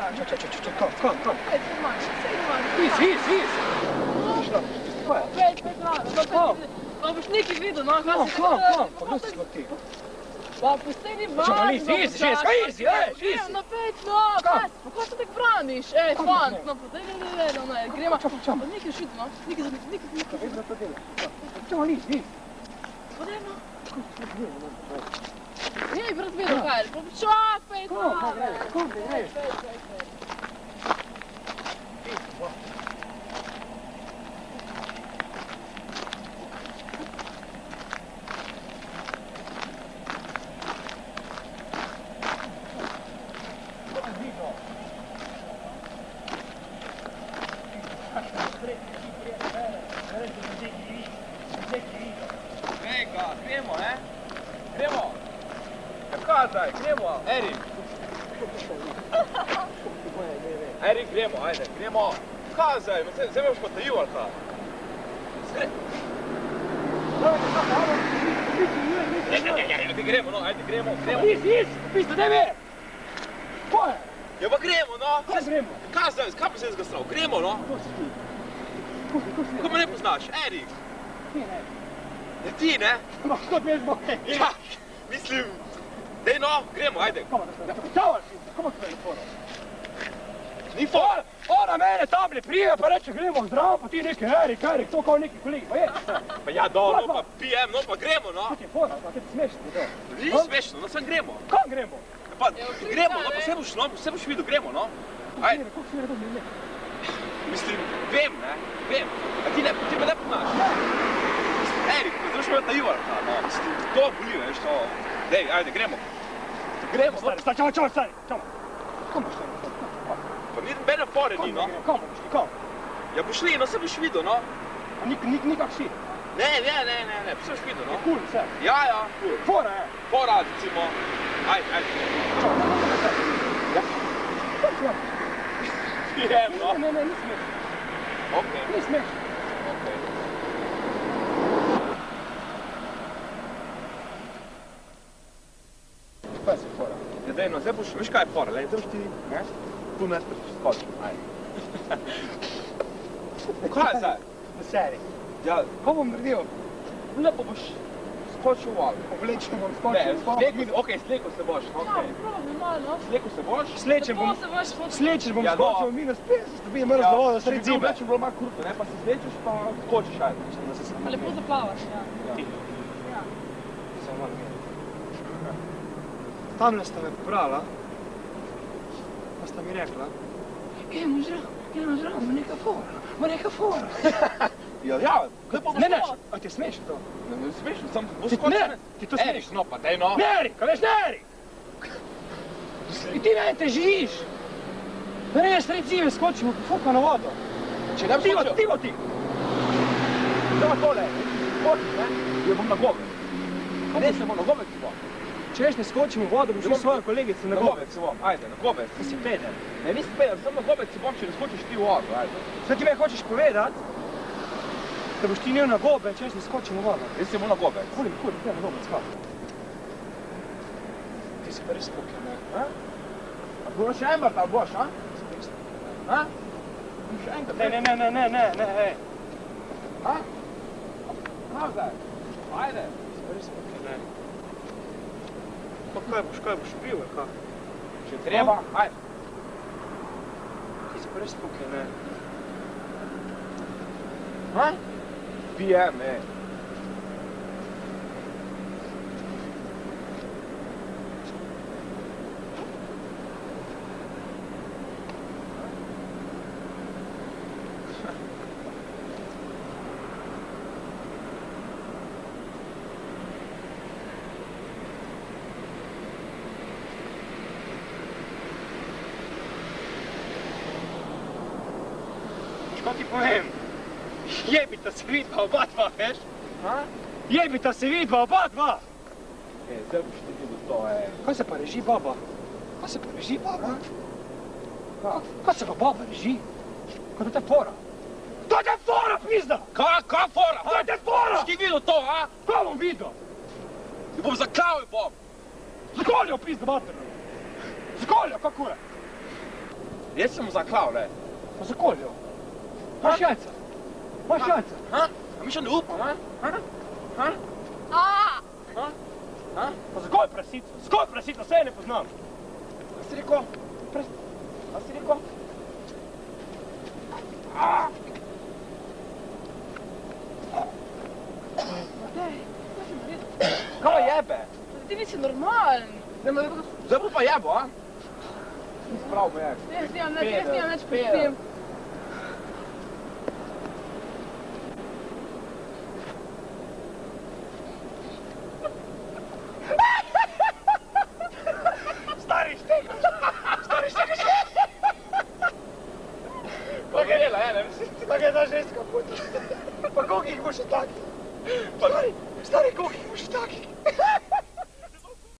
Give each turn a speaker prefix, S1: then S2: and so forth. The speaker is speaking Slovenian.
S1: Kam?
S2: Ajde, manjši.
S1: Vis.
S2: Pet, no boš nekaj videl, no?
S1: Kam? Pa kdo si smo ti?
S2: Pa pusti ni važno.
S1: Čemo, izi, ženska, izi.
S2: No, pet, no, kaj se tako braniš? Fant, no, pa daj, gremo. Pa nekaj šiti, no, nekaj.
S1: Vedno to dela. Čemo, izi.
S2: Pa daj, no. Ej, brat vedel, kaj je, čak, pet, no.
S1: Kom greš?
S3: Gremo, Erik, gremo. Kaj zdaj? Zdaj me boš potajil, ali kaj? Gremo.
S1: Iz, pista, daj me! Kaj?
S3: Ja pa gremo, no.
S1: Kaj gremo?
S3: Kaj zdaj? Kaj pa se je zgastal? Gremo, no.
S1: Ko si ti?
S3: Ko me ne poznaš? Erik.
S1: Ne.
S3: Ne ti, ne?
S1: Ma, kot me zbog.
S3: Ja, mislim. Dej, no, gremo, ajde.
S1: Čau, kako se je fora?
S3: Ni fora.
S1: Ona mene table prije, pa reče, gremo zdravo, pa ti neki Erik, to kao neki kolegi, pa je.
S3: Pa ja, no, pa pijem, no, pa gremo, no.
S1: Kako ti je fora, pa te smešno, to.
S3: Ni smešno, no, sam gremo.
S1: Kam gremo?
S3: Pa, gremo, no, pa se boš videl, gremo, no. Ajde.
S1: Kako si redobni, ne?
S3: Mislim, vem, ne, vem. A ti me ne poznaš. Erik, zdaj me tajil, no, mislim, to boli, veš, to. Dej, ajde, gremo. Gremo,
S1: Stari, čau. Kam boš šli?
S3: Pa mene fore ni, no.
S1: Kam boš šli, kam?
S3: Ja, boš šli, no, se boš videl, no.
S1: Nikak si?
S3: Ne, se boš videl, no.
S1: Kul, vse.
S3: Ja, kul.
S1: Fora je.
S3: Fora, recimo. Ajde.
S1: Čau,
S3: Ja.
S1: Kam
S3: Pijem, no.
S1: Ne, ni smešno.
S3: Okej.
S1: Ni smešno.
S3: Okej.
S1: Kaj si fora?
S3: Ja, dej, no, zdaj boš, veš kaj je fora, zdaj boš ti, ne? Tu ne skočil, ajde. Kaj je zdaj?
S1: V seriji.
S3: Ja,
S1: Kaj bom naredil?
S3: lepo boš skočil v vodo.
S1: Oblečen bom,
S3: Ne,
S1: skočil.
S3: okej, sleko se boš, okej.
S2: Probi, malo.
S3: Sleko se boš?
S1: Slečen bom,
S3: Ja, no.
S1: skočil minus 50, da bi mrzlo vodo sred zime.
S3: Oblečen bilo malo kruto, ne, pa se zlečeš pa skočiš, ajde.
S2: Pa lepo zaplavaš, ja.
S1: Tamle sta me pobrala, pa sta mi rekla, gremo zdravo, bo neka fora.
S3: Ja, kaj pa boš
S1: Ne, a ti je smešno to?
S3: Ne smešno, sam boš
S1: Ne,
S3: skočil.
S1: ti to
S3: Erik,
S1: smešno.
S3: no pa dej, no.
S1: Ne, Erik, a veš, ne, Erik! I ti mene te živiš. Da ne, sred zime skočimo, fuka na vodo.
S3: Če ne bi skočil.
S1: Timoti!
S3: Zdaj tole, skočiš, ne? Jo bom na gobe. Ne, se bom na gobe ti bom.
S1: Če veš ne skočimo v vodo, boš šli svojo kolegico na gobe.
S3: si bom, ajde, na gobe.
S1: Ti si peder.
S3: Ne, nisi peder, samo na gobe si bom, če ne skočiš ti v vodo, ajde.
S1: Zdaj ti me hočeš povedati, da boš ti njel na gobe, če veš ne skočimo v vodo.
S3: Jaz si bom na gobe.
S1: Kuli, te na gobe skak. Ti si pa res spuken, ne?
S3: Boš še enkrat, ali boš, a? A? Še enkrat.
S1: Ne, hej.
S3: A? Prav zdaj. Ajde.
S1: Ti si pa res spuken, ne? Pa kaj boš pil, ali kaj?
S3: Če treba, ajde.
S1: Ti si pa res spuken, ne?
S3: A? Pijem,
S1: Kaj ti povem? Jebita se vidva oba dva, veš? Jebita se vidva oba dva!
S3: Zdaj boš ti videl to,
S1: Kaj se pa reži baba? Kaj se pa baba reži? Kaj to te fora? To te fora, pizda!
S3: Kaj fora?
S1: To te fora!
S3: Boš ti videl to, a?
S1: Kaj bom videl?
S3: Ti bom zaklal, bom.
S1: Zakoljo, pizda, materno! Zakoljo, kako je?
S3: Jaz sem mu zaklal, ne.
S1: Pa za koljo? Imaš jajca? Imaš jajca?
S3: Ha? A mi še ne upam, ha? Ha?
S1: Pa za koj prasico? Z koj prasico? Vse je ne poznam.
S3: A si rekel? A si rekel?
S2: Matej, kaj si naredil?
S3: Kaj jebe?
S2: Ti nisi normalen.
S3: Zdaj bo pa jebo, a? Prav bo jebo.
S2: Jaz nimam več pri tem.
S1: Stari štekaš! Stari štekaš!
S3: Kako je dela, ne?
S1: Tako je ta ženska puta. Pa koliko jih boš takih? Stari, koliko jih boš takih?